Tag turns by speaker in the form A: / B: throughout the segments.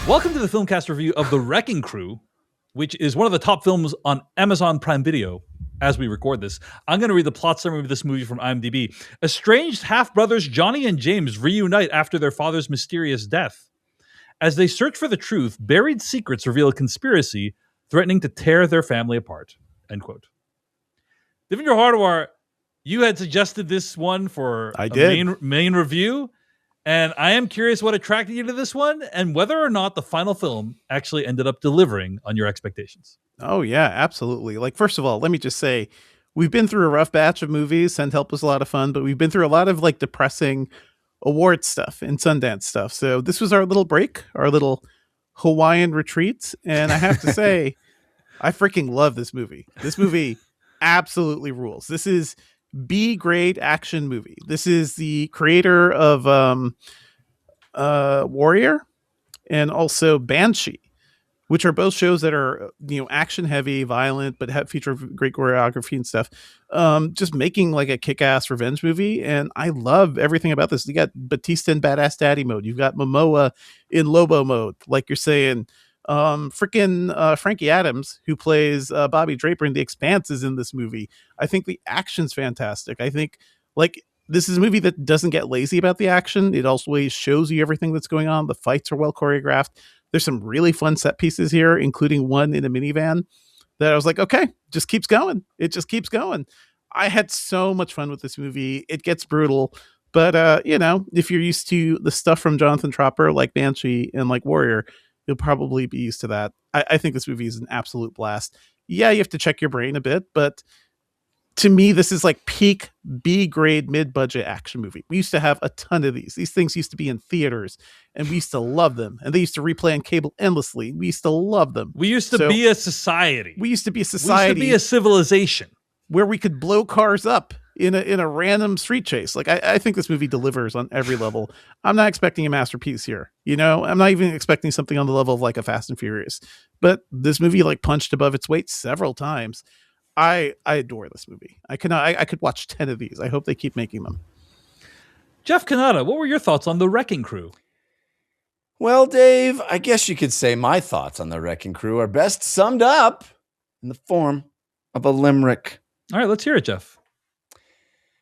A: Welcome to the Filmcast review of The Wrecking Crew, which is one of the top films on Amazon Prime Video as we record this. I'm going to read the plot summary of this movie from IMDb. Estranged half-brothers Johnny and James reunite after their father's mysterious death. As they search for the truth, buried secrets reveal a conspiracy threatening to tear their family apart. End quote. Devindra Hardawar, you had suggested this one for main review. And I am curious what attracted you to this one and whether or not the final film actually ended up delivering on your expectations.
B: Oh, yeah, absolutely. Like, first of all, let me just say, we've been through a rough batch of movies. Send Help was a lot of fun, but we've been through a lot of like depressing award stuff and Sundance stuff. So this was our little break, our little Hawaiian retreat. And I have to say, I freaking love this movie. This movie absolutely rules. This is B-grade action movie. This is the creator of Warrior and also Banshee, which are both shows that are, action heavy, violent, but feature great choreography and stuff. Just making like a kick-ass revenge movie. And I love everything about this. You got Bautista in Badass Daddy mode. You've got Momoa in Lobo mode, like you're saying. Frankie Adams, who plays Bobby Draper in The Expanse, is in this movie. I think the action's fantastic. I think like this is a movie that doesn't get lazy about the action. It always shows you everything that's going on. The fights are well choreographed. There's some really fun set pieces here, including one in a minivan that I was like, okay, just keeps going. It just keeps going. I had so much fun with this movie. It gets brutal, but if you're used to the stuff from Jonathan Tropper, like Banshee and like Warrior, you'll probably be used to that. I think this movie is an absolute blast. Yeah, you have to check your brain a bit, but to me, this is like peak B-grade mid-budget action movie. We used to have a ton of these. These things used to be in theaters, and we used to love them. And they used to replay on cable endlessly. We used to love them.
A: We used to be a society.
B: We used to be a society.
A: We used to be a civilization.
B: Where we could blow cars up in a random street chase. Like, I think this movie delivers on every level. I'm not expecting a masterpiece here. I'm not even expecting something on the level of like a Fast and Furious. But this movie like punched above its weight several times. I adore this movie. I could watch 10 of these. I hope they keep making them.
A: Jeff Kanata, what were your thoughts on The Wrecking Crew?
C: Well, Dave, I guess you could say my thoughts on The Wrecking Crew are best summed up in the form of a limerick.
A: All right, let's hear it, Jeff.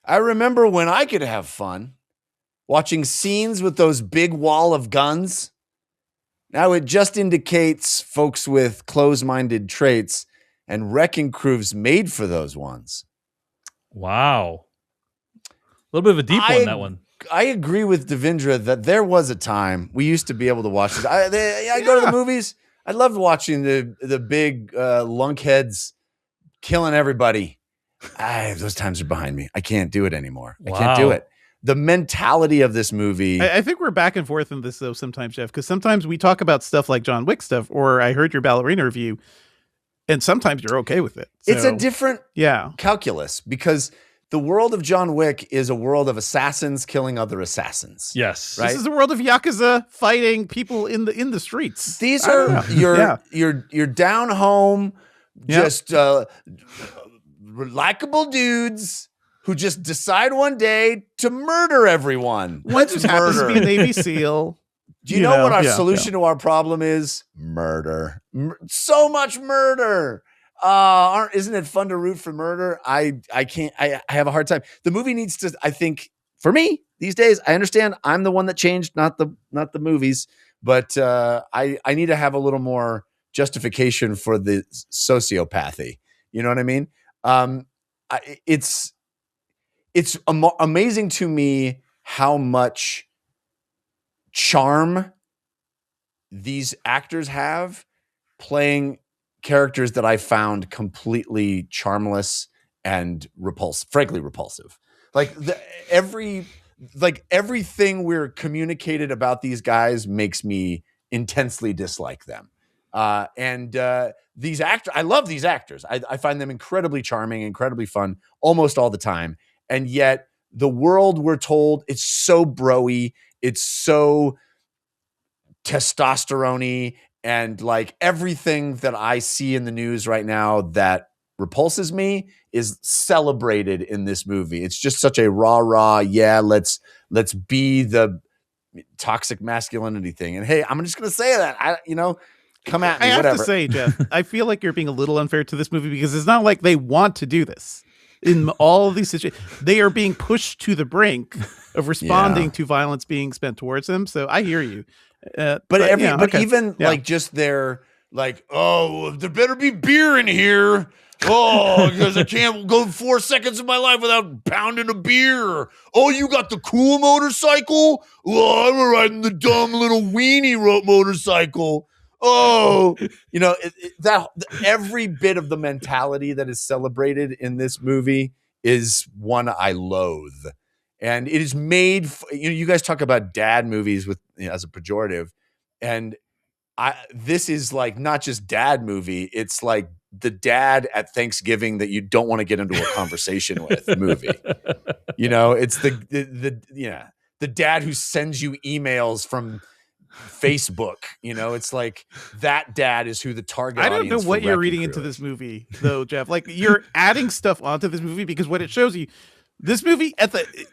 C: I remember when I could have fun watching scenes with those big wall of guns. Now it just indicates folks with close-minded traits, and Wrecking Crew's made for those ones.
A: Wow. A little bit of a deep one, that one.
C: I agree with Devindra that there was a time we used to be able to watch this. I go to the movies. I loved watching the big lunkheads killing everybody. Those times are behind me. I can't do it anymore. Wow. I can't do it. The mentality of this movie.
B: I think we're back and forth in this though sometimes, Jeff, because sometimes we talk about stuff like John Wick stuff, or I heard your ballerina review, and sometimes you're okay with it. So,
C: it's a different calculus, because the world of John Wick is a world of assassins killing other assassins.
A: Yes.
B: Right? This is a world of Yakuza fighting people in the streets.
C: These are your down home, just likable dudes who just decide one day to murder everyone.
B: One just happens to be a Navy SEAL.
C: Do you know what our solution to our problem is? Murder. So much murder. Isn't it fun to root for murder? I have a hard time. The movie needs to, I think, for me these days, I understand I'm the one that changed, not the movies, but I need to have a little more justification for the sociopathy. You know what I mean? It's amazing to me how much charm these actors have playing characters that I found completely charmless and frankly repulsive. Everything we're communicated about these guys makes me intensely dislike them. These actors, I love these actors. I find them incredibly charming, incredibly fun, almost all the time. And yet the world we're told, it's so bro-y, it's so testosterone-y, and like everything that I see in the news right now that repulses me is celebrated in this movie. It's just such a rah-rah, let's be the toxic masculinity thing. And hey, I'm just going to say that, come at me,
B: I have
C: whatever.
B: to say, Jeff, I feel like you're being a little unfair to this movie because it's not like they want to do this. In all of these situations, they are being pushed to the brink of responding to violence being spent towards them. So I hear you.
C: Even like just their like, oh, there better be beer in here. Oh, because I can't go 4 seconds of my life without pounding a beer. Oh, you got the cool motorcycle? Oh, I'm riding the dumb little weenie motorcycle. Oh, every bit of the mentality that is celebrated in this movie is one I loathe. And it is made, you guys talk about dad movies with as a pejorative. And this is like not just dad movie. It's like the dad at Thanksgiving that you don't want to get into a conversation with movie. It's the dad who sends you emails from Facebook. It's like that dad is who the target
B: I don't know
C: audience
B: what
C: for
B: you're
C: Wrecking
B: reading
C: Crew
B: into
C: is.
B: this movie, though, Jeff. Like, you're adding stuff onto this movie because what it shows you, this movie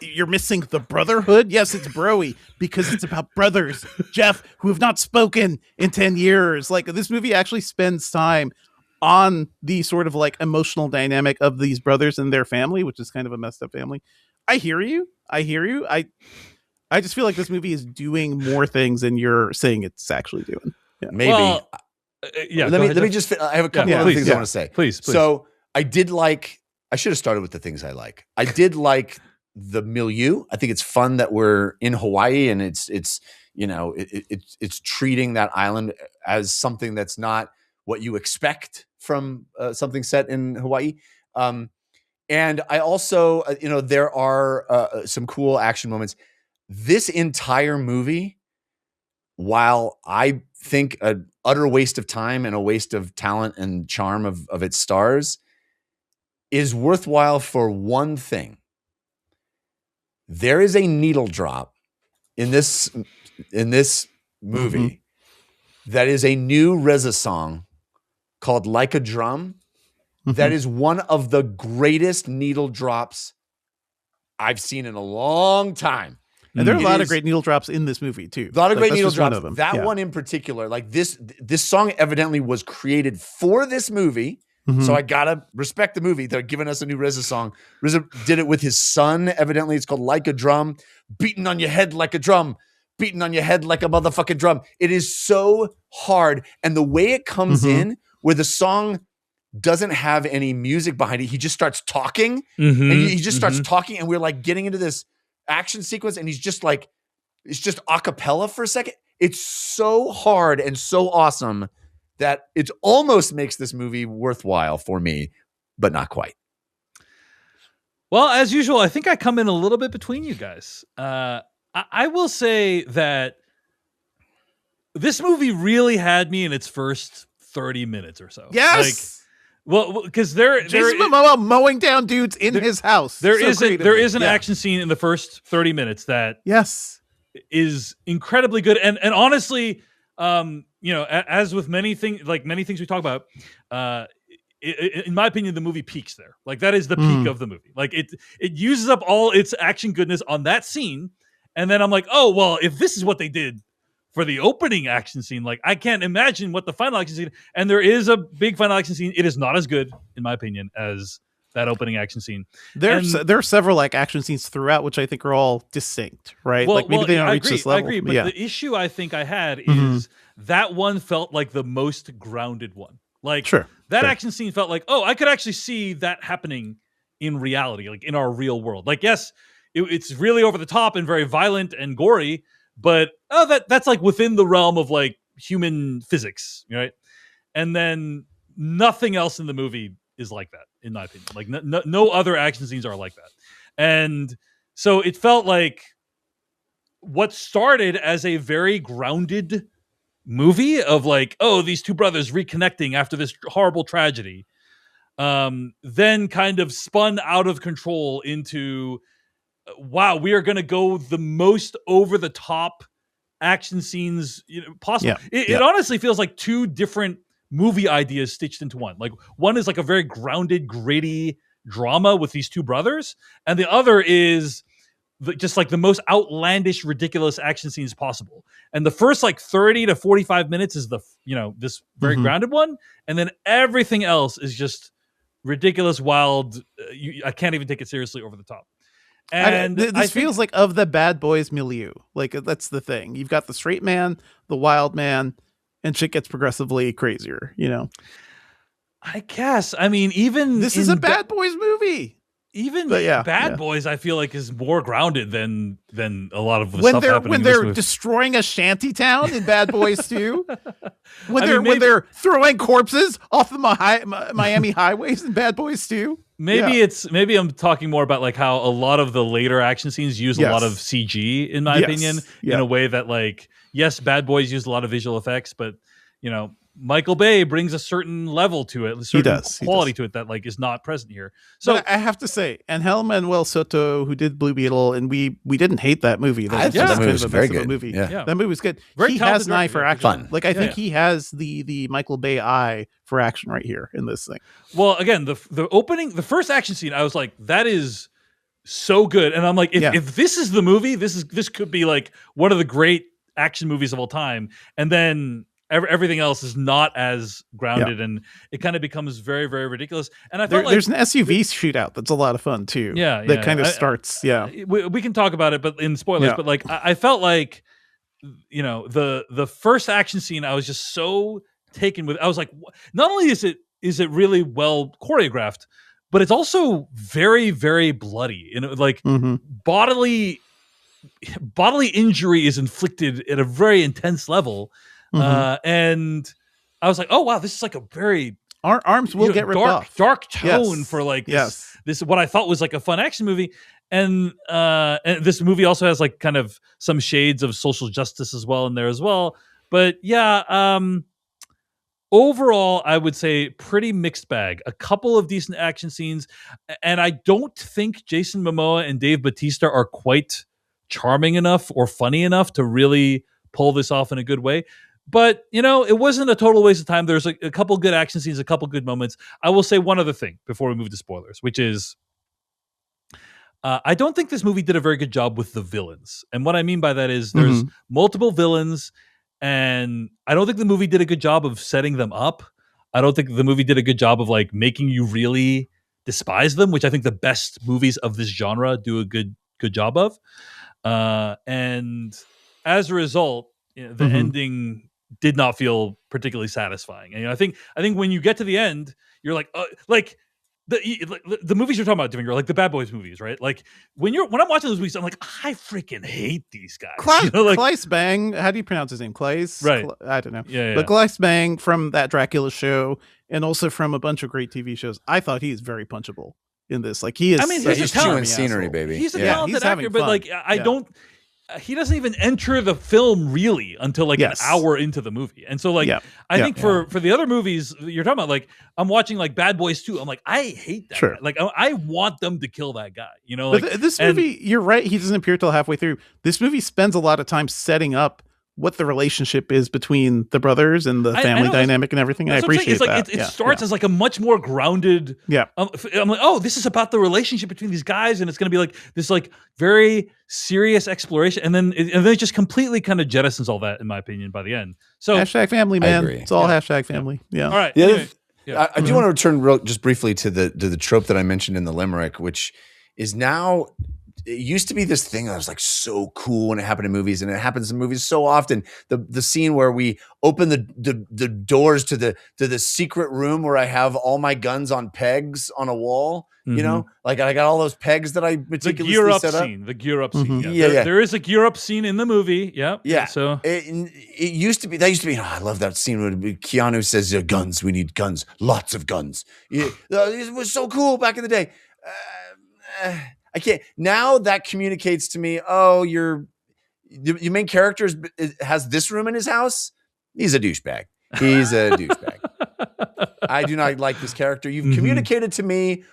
B: you're missing the brotherhood. Yes, it's broy because it's about brothers, Jeff, who have not spoken in 10 years. Like, this movie actually spends time on the sort of like emotional dynamic of these brothers and their family, which is kind of a messed up family. I hear you. I just feel like this movie is doing more things than you're saying it's actually doing. Yeah.
C: Maybe.
A: Well,
C: Let me just. I have a couple other things I want to say.
A: Please.
C: So I did like. I should have started with the things I like. I did like the milieu. I think it's fun that we're in Hawaii and it's treating that island as something that's not what you expect from something set in Hawaii. And I also, there are some cool action moments. This entire movie, while I think an utter waste of time and a waste of talent and charm of its stars, is worthwhile for one thing. There is a needle drop in this movie that is a new RZA song called Like a Drum. That is one of the greatest needle drops I've seen in a long time.
B: And there are a lot of great needle drops in this movie too.
C: A lot of great needle drops. That one in particular, like this song evidently was created for this movie. So I gotta respect the movie. They're giving us a new RZA song. RZA did it with his son. Evidently, it's called Like a Drum. Beating on your head like a drum. Beating on your head like a motherfucking drum. It is so hard. And the way it comes in, where the song doesn't have any music behind it, he just starts talking. And he just starts talking, and we're like getting into this action sequence, and he's just like, it's just a cappella for a second. It's so hard and so awesome that it almost makes this movie worthwhile for me, but not quite.
A: Well, as usual, I think I come in a little bit between you guys. I will say that this movie really had me in its first 30 minutes or so.
B: Yes.
A: Well, because
B: Jason Momoa mowing down dudes in his house.
A: There is an action scene in the first 30 minutes that is incredibly good. And honestly, as with many things we talk about, in my opinion, the movie peaks there. Like, that is the peak of the movie. Like, it uses up all its action goodness on that scene. And then I'm like, oh, well, if this is what they did for the opening action scene, like, I can't imagine what the final action scene. And there is a big final action scene. It is not as good, in my opinion, as that opening action scene.
B: There are several like action scenes throughout, which I think are all distinct, right? Like, maybe they don't reach this level.
A: I agree, but the issue I think I had is that one felt like the most grounded one. Like, action scene felt like, oh, I could actually see that happening in reality, like in our real world. Like, yes, it's really over the top and very violent and gory, but that's like within the realm of like human physics, right? And then nothing else in the movie is like that, in my opinion. Like, no other action scenes are like that. And so it felt like what started as a very grounded movie of like, oh, these two brothers reconnecting after this horrible tragedy, then kind of spun out of control into, wow, we are going to go the most over the top action scenes possible. It honestly feels like two different movie ideas stitched into one. Like, one is like a very grounded, gritty drama with these two brothers, and the other is just like the most outlandish, ridiculous action scenes possible. And the first like 30 to 45 minutes is this very grounded one, and then everything else is just ridiculous, wild. I can't even take it seriously, over the top. And
B: this feels like of the Bad Boys milieu. Like, that's the thing. You've got the straight man, the wild man, and shit gets progressively crazier.
A: I guess. I mean, even
B: this is a Bad Boys movie.
A: Even Bad Boys, I feel like, is more grounded than a lot of the stuff happening
B: when they're destroying a shanty town in Bad Boys 2. When they're throwing corpses off the Miami highways in Bad Boys 2.
A: Maybe I'm talking more about like how a lot of the later action scenes use a lot of CG, in my opinion, in a way that, like, yes, Bad Boys used a lot of visual effects, but Michael Bay brings a certain level to it, a certain quality to it that like is not present here. So
B: but I have to say, Angel Manuel Soto, who did Blue Beetle, and we didn't hate that movie.
C: I thought that movie was very good.
B: That movie was good.
A: Very
B: he has an eye for action.
C: Fun.
B: Like, I think he has the Michael Bay eye for action right here in this thing.
A: Well, again, the first action scene, I was like, that is so good, and I'm like, if this is the movie, this could be like one of the great action movies of all time, and then everything else is not as grounded, and it kind of becomes very, very ridiculous. And I felt
B: there's an SUV shootout that's a lot of fun too. That kind of starts.
A: We can talk about it, but in spoilers. But like, I felt like, the first action scene, I was just so taken with. I was like, not only is it really well choreographed, but it's also very, very bloody. Like bodily injury is inflicted at a very intense level. And I was like, oh wow, this is like a very
B: arms will get ripped off.
A: Dark tone for like this what I thought was like a fun action movie. And this movie also has like kind of some shades of social justice as well in there as well. But overall, I would say pretty mixed bag. A couple of decent action scenes, and I don't think Jason Momoa and Dave Bautista are quite charming enough or funny enough to really pull this off in a good way. But, it wasn't a total waste of time. There's a couple good action scenes, a couple good moments. I will say one other thing before we move to spoilers, which is I don't think this movie did a very good job with the villains. And what I mean by that is there's multiple villains, and I don't think the movie did a good job of setting them up. I don't think the movie did a good job of like making you really despise them, which I think the best movies of this genre do a good job of. And as a result, the ending did not feel particularly satisfying. And I think when you get to the end, you're like the movies you're talking about, Devindra, like the Bad Boys movies, right? Like when I'm watching those movies, I'm like, I freaking hate these guys.
B: Claes Bang, how do you pronounce his name? Claes?
A: Right.
B: I don't know.
A: Yeah.
B: But Claes Bang from that Dracula show, and also from a bunch of great TV shows, I thought he is very punchable in this. Like, he is.
A: I mean,
C: he's just chewing scenery, baby.
A: He's a talented actor, but like I don't. He doesn't even enter the film really until like an hour into the movie. And so like, I think for the other movies you're talking about, like I'm watching like Bad Boys 2. I'm like, I hate that guy. Like I want them to kill that guy, like
B: this movie, you're right. He doesn't appear till halfway through. This movie spends a lot of time setting up what the relationship is between the brothers and the family dynamic and everything. And I appreciate that.
A: It starts as like a much more grounded. I'm like, oh, this is about the relationship between these guys, and it's going to be like this like very serious exploration, and then it just completely kind of jettisons all that, in my opinion, by the end. So
B: #family, man. It's all #family. Yeah.
A: All right.
C: I do want to return just briefly to the trope that I mentioned in the limerick, which is now. It used to be this thing that was like so cool when it happened in movies, and it happens in movies so often. The scene where we open the doors to the secret room where I have all my guns on pegs on a wall. Like I got all those pegs that I meticulously set up.
A: The gear up scene. There is a gear up scene in the movie. Yeah.
C: So it used to be. That used to be. I love that scene where Keanu says, "Guns. We need guns. Lots of guns." It was so cool back in the day. I can't now. That communicates to me. Oh, your main character has this room in his house. He's a douchebag. I do not like this character. You've communicated to me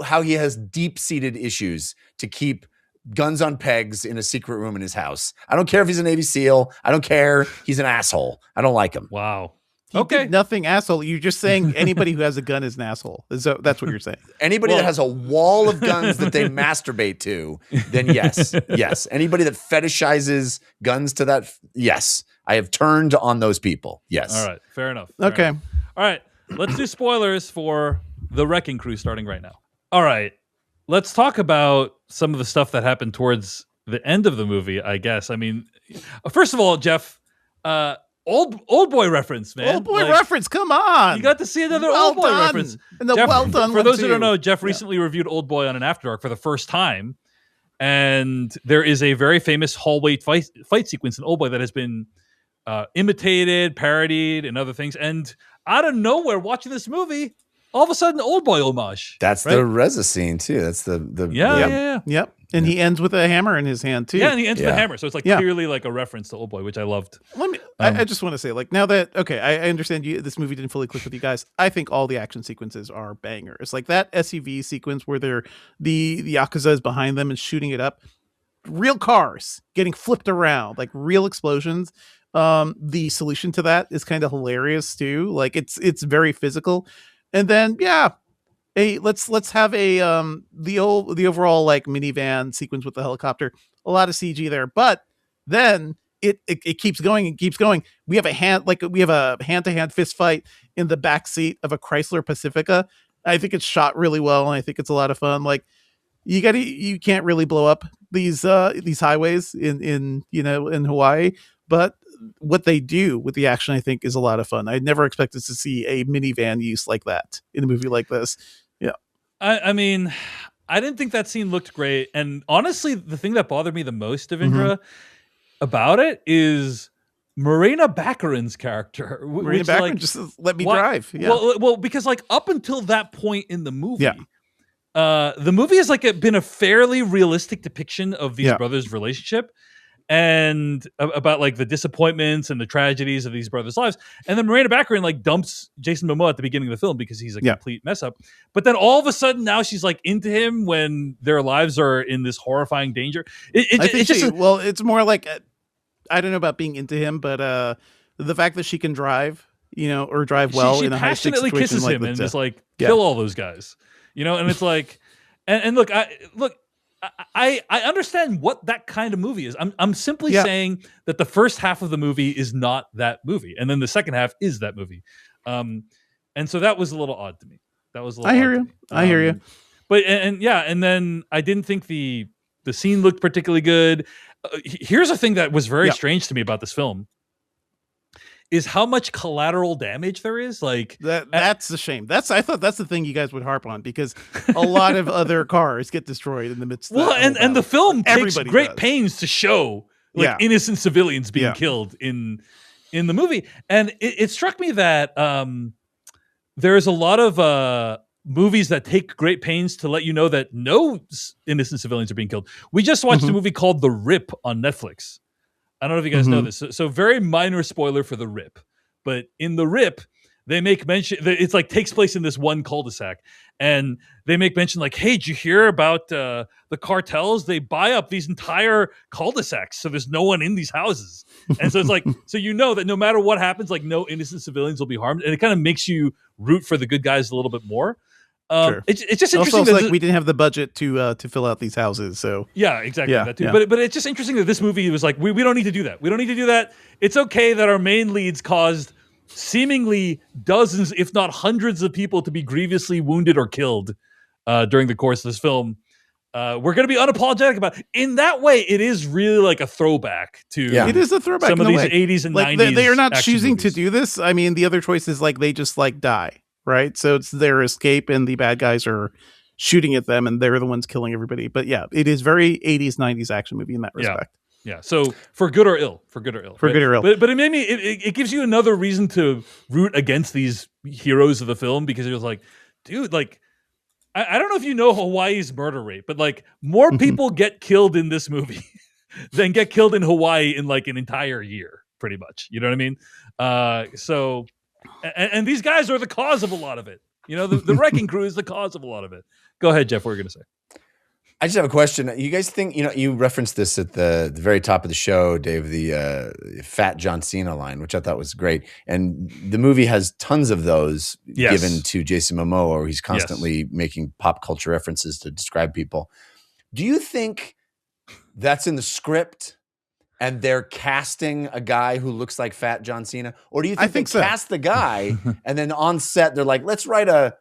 C: how he has deep-seated issues to keep guns on pegs in a secret room in his house. I don't care if he's a Navy SEAL. I don't care. He's an asshole. I don't like him.
A: Wow.
B: He did nothing asshole. You're just saying anybody who has a gun is an asshole. So that's what you're saying.
C: Anybody that has a wall of guns that they masturbate to, then yes. Yes. Anybody that fetishizes guns to that, yes. I have turned on those people. Yes.
A: All right. Fair enough.
B: Okay.
A: Enough. All right. Let's do spoilers for The Wrecking Crew starting right now. All right. Let's talk about some of the stuff that happened towards the end of the movie, I guess. I mean, first of all, Jeff, old boy reference, man.
B: Old boy reference, come on.
A: You got to see another old boy reference.
B: And the
A: Jeff,
B: well done
A: for those who
B: too.
A: don't know, Jeff recently reviewed Old Boy on an After Dark for the first time. And there is a very famous hallway fight sequence in Old Boy that has been imitated, parodied, and other things. And out of nowhere, watching this movie, all of a sudden, Old Boy homage.
C: That's
A: right?
C: the Reza scene too. That's the
B: Yep. And he ends with a hammer in his hand too.
A: Yeah, and he ends with a hammer. So it's like clearly like a reference to Old Boy, which I loved.
B: I just want to say, like, now that I understand this movie didn't fully click with you guys. I think all the action sequences are bangers. Like that SUV sequence where the Yakuza is behind them and shooting it up. Real cars getting flipped around, like real explosions. The solution to that is kind of hilarious too. Like it's very physical. And then let's have the overall like minivan sequence with the helicopter. A lot of CG there, but then it keeps going and keeps going. We have a hand-to-hand fist fight in the back seat of a Chrysler Pacifica. I think it's shot really well, and I think it's a lot of fun. Like you can't really blow up these highways in Hawaii, but what they do with the action, I think, is a lot of fun. I never expected to see a minivan use like that in a movie like this. Yeah.
A: I mean, I didn't think that scene looked great. And honestly, the thing that bothered me the most, Devindra, about it is Morena Baccarin's character.
B: Morena Baccarin just let me drive. Yeah.
A: Well, because like up until that point in the movie, the movie has like been a fairly realistic depiction of these brothers' relationship. And about like the disappointments and the tragedies of these brothers' lives. And then Morena Baccarin like dumps Jason Momoa at the beginning of the film because he's a complete mess up. But then all of a sudden now she's like into him when their lives are in this horrifying danger.
B: It's more like, I don't know about being into him, but the fact that she can drive, or drive well
A: she
B: in a high stakes situation
A: kisses
B: like
A: him and
B: this.
A: just like kill all those guys, and it's like, and look, I understand what that kind of movie is. I'm simply saying that the first half of the movie is not that movie, and then the second half is that movie. And so that was a little odd to me. I hear
B: you.
A: But and then I didn't think the scene looked particularly good. Here's a thing that was very strange to me about this film. Is how much collateral damage there is. Like
B: that's a shame. I thought that's the thing you guys would harp on, because a lot of other cars get destroyed in the midst of
A: and the film takes great pains to show innocent civilians being killed in the movie. And it struck me that there's a lot of movies that take great pains to let you know that no innocent civilians are being killed. We just watched a movie called The Rip on Netflix. I don't know if you guys know this. So very minor spoiler for The Rip. But in The Rip, they make mention, it's like takes place in this one cul-de-sac. And they make mention like, hey, did you hear about the cartels? They buy up these entire cul-de-sacs. So there's no one in these houses. And so it's like, so that no matter what happens, like no innocent civilians will be harmed. And it kind of makes you root for the good guys a little bit more.
B: Sure.
A: It's just interesting.
B: Also, like we didn't have the budget to fill out these houses, so
A: exactly that too. But it's just interesting that this movie was like, we don't need to do that. We don't need to do that. It's okay that our main leads caused seemingly dozens, if not hundreds, of people to be grievously wounded or killed during the course of this film. We're going to be unapologetic about it. In that way, it is really like a throwback to
B: it is a throwback
A: some of these 80s and 90s.
B: They are not choosing to do this. I mean, the other choice is like they just like die. Right, so it's their escape, and the bad guys are shooting at them, and they're the ones killing everybody. But it is very 80s, 90s action movie in that respect.
A: Yeah. So for good or ill,
B: good or ill.
A: But it made me. It gives you another reason to root against these heroes of the film, because it was like, dude, like I don't know if you know Hawaii's murder rate, but like more people get killed in this movie than get killed in Hawaii in like an entire year, pretty much. You know what I mean? So. And these guys are the cause of a lot of it. The Wrecking Crew is the cause of a lot of it. Go ahead, Jeff. What are you going to say?
C: I just have a question. You guys think, you referenced this at the very top of the show, Dave, the fat John Cena line, which I thought was great. And the movie has tons of those given to Jason Momoa, where he's constantly making pop culture references to describe people. Do you think that's in the script and they're casting a guy who looks like fat John Cena? Or do you think they cast the guy and then on set they're like, let's write an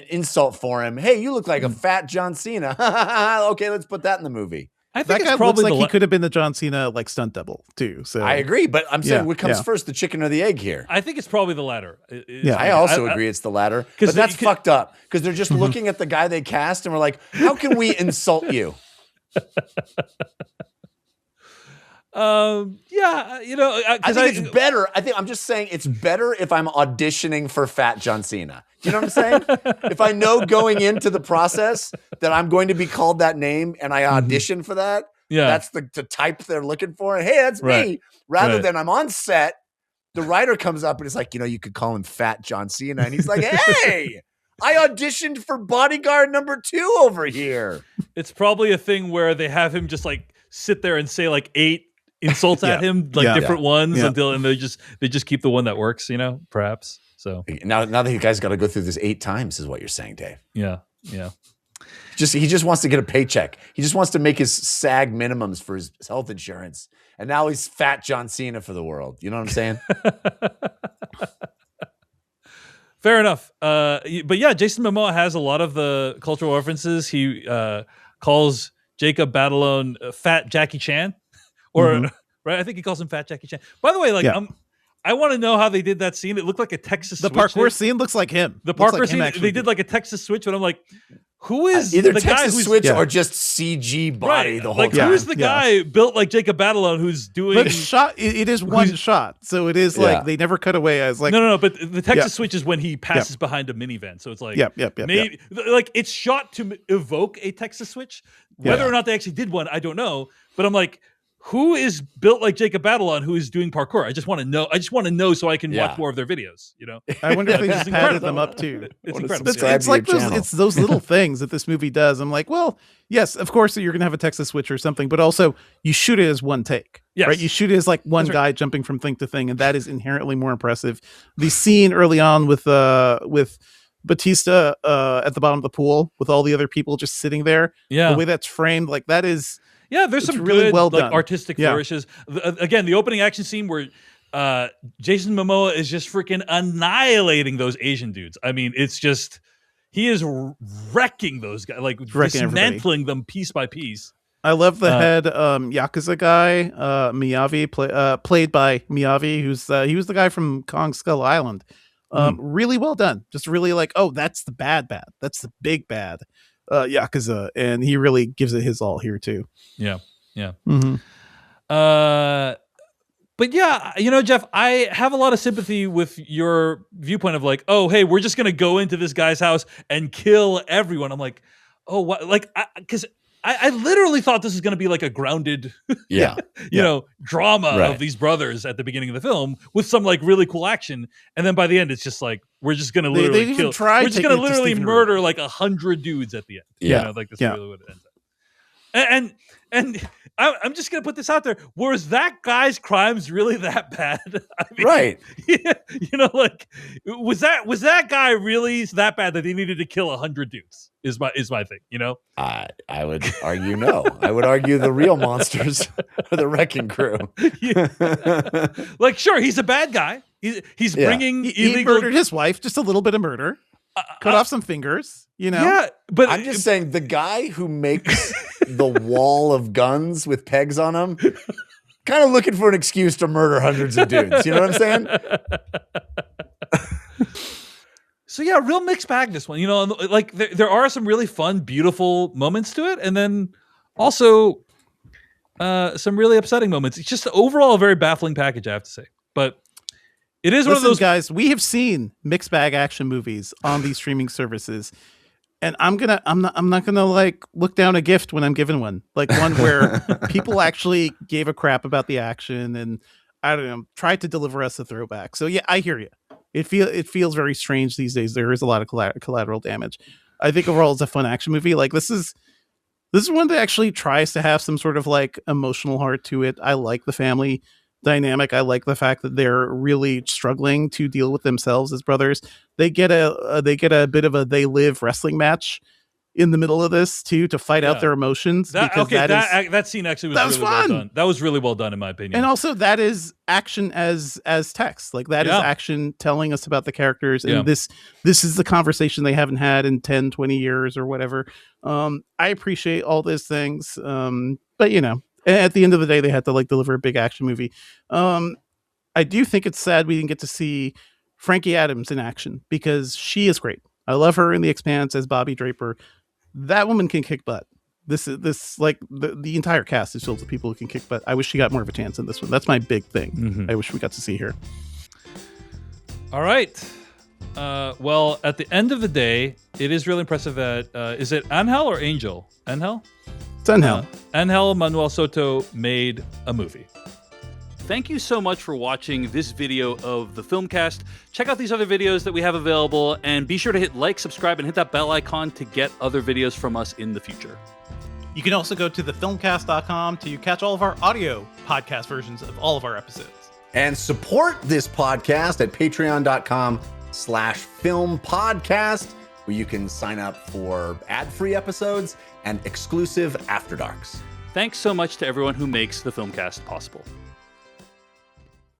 C: insult for him. Hey, you look like a fat John Cena. Okay, let's put that in the movie.
A: I think
B: that guy looks like he could have been the John Cena like stunt double too. So
C: I agree, but I'm saying what comes first, the chicken or the egg here?
A: I think it's probably the latter.
C: I also agree it's the latter, but that's fucked up because they're just looking at the guy they cast and we're like, how can we insult you?
A: I
C: think it's better. I'm just saying it's better if I'm auditioning for fat John Cena. Do you know what I'm saying? If I know going into the process that I'm going to be called that name and I audition for that, that's the type they're looking for. And hey, that's me. Rather than I'm on set, the writer comes up and it's like, you could call him fat John Cena. And he's like, hey, I auditioned for bodyguard number 2 over here.
A: It's probably a thing where they have him just like sit there and say like 8 insults at him, like different ones until, and they just keep the one that works, perhaps. So
C: now that you guys got to go through this 8 times is what you're saying, Dave.
A: Yeah.
C: He just wants to get a paycheck. He just wants to make his SAG minimums for his health insurance. And now he's fat John Cena for the world. You know what I'm saying?
A: Fair enough. But yeah, Jason Momoa has a lot of the cultural references. He calls Jacob Batalon fat Jackie Chan. Or right, I think he calls him Fat Jackie Chan. By the way, I want to know how they did that scene. It looked like a Texas switch.
B: The parkour scene looks like him.
A: The parkour scene, they did like a Texas switch, but I'm like, who is
C: either
A: the
C: Texas
A: guy who's
C: switch or just CG body the whole time?
A: Who's the guy built like Jacob Batalon who's doing?
B: But shot, it is one shot, so it is like they never cut away. As like
A: no. But the Texas switch is when he passes behind a minivan, so it's like maybe like it's shot to evoke a Texas switch. Whether or not they actually did one, I don't know. But I'm like, who is built like Jacob Batalon who is doing parkour? I just want to know. So I can watch more of their videos.
B: I wonder if they just padded them up too.
A: It's incredible.
B: It's like those little things that this movie does. I'm like, well, yes, of course you're gonna have a Texas switch or something, but also you shoot it as one take.
A: Yes.
B: Right? You shoot it as like one guy jumping from thing to thing, and that is inherently more impressive. The scene early on with Bautista at the bottom of the pool with all the other people just sitting there. The way that's framed, like that is.
A: Yeah, there's some
B: really
A: good
B: well done.
A: artistic flourishes. Again, the opening action scene where Jason Momoa is just freaking annihilating those Asian dudes. I mean, it's just he is wrecking those guys, like dismantling them piece by piece.
B: I love the head Yakuza guy, Miyavi, played by Miyavi, who's he was the guy from Kong Skull Island. Really well done. Just really like, oh, that's the bad. That's the big bad. Yakuza, and he really gives it his all here too.
A: Yeah. But yeah, Jeff, I have a lot of sympathy with your viewpoint of like, oh, hey, we're just gonna go into this guy's house and kill everyone. I'm like, oh, what? Like, because I literally thought this was going to be like a grounded, drama of these brothers at the beginning of the film with some like really cool action, and then by the end, it's just like we're just going to literally kill. We're just going to literally murder like 100 dudes at the end. That's really what it ends up. And I'm just going to put this out there. Was that guy's crimes really that bad? I mean,
C: right.
A: Like was that guy really that bad that he needed to kill 100 dudes? Is my thing,
C: I would argue no. I would argue the real monsters are the wrecking crew.
A: Like, sure, he's a bad guy. He's bringing illegal.
B: He murdered his wife. Just a little bit of murder. Cut off some fingers.
A: Yeah, but
C: I'm just saying the guy who makes the wall of guns with pegs on them, kind of looking for an excuse to murder hundreds of dudes. You know what I'm saying?
A: So yeah, real mixed bag this one. Like there are some really fun, beautiful moments to it, and then also some really upsetting moments. It's just overall a very baffling package, I have to say. But it is one of those
B: guys. We have seen mixed bag action movies on these streaming services, and I'm not gonna like look down a gift when I'm given one, like one where people actually gave a crap about the action and I don't know, tried to deliver us a throwback. So yeah, I hear you. It feels very strange these days. There is a lot of collateral damage. I think overall it's a fun action movie. Like this is This is one that actually tries to have some sort of like emotional heart to it. I like the family dynamic. I like the fact that they're really struggling to deal with themselves as brothers. They get a bit of a they live wrestling match in the middle of this too, to fight out their emotions.
A: That scene actually was really
B: fun.
A: Well done. That was really well done in my opinion.
B: And also that is action as text. Like that is action telling us about the characters. And this is the conversation they haven't had in 10, 20 years or whatever. I appreciate all those things. But you know, at the end of the day, they had to like deliver a big action movie. I do think it's sad we didn't get to see Frankie Adams in action because she is great. I love her in The Expanse as Bobby Draper. That woman can kick butt. This like the entire cast is filled with people who can kick butt. I wish she got more of a chance in this one. That's my big thing.
A: Mm-hmm.
B: I wish we got to see her.
A: All right. Well, at the end of the day, it is really impressive that is it Angel or Angel? Angel?
B: It's Angel.
A: Angel Manuel Soto made a movie. Thank you so much for watching this video of the Filmcast. Check out these other videos that we have available, and be sure to hit like, subscribe, and hit that bell icon to get other videos from us in the future.
D: You can also go to thefilmcast.com to catch all of our audio podcast versions of all of our episodes.
C: And support this podcast at patreon.com/filmpodcast, where you can sign up for ad-free episodes and exclusive After Darks.
A: Thanks so much to everyone who makes the Filmcast possible.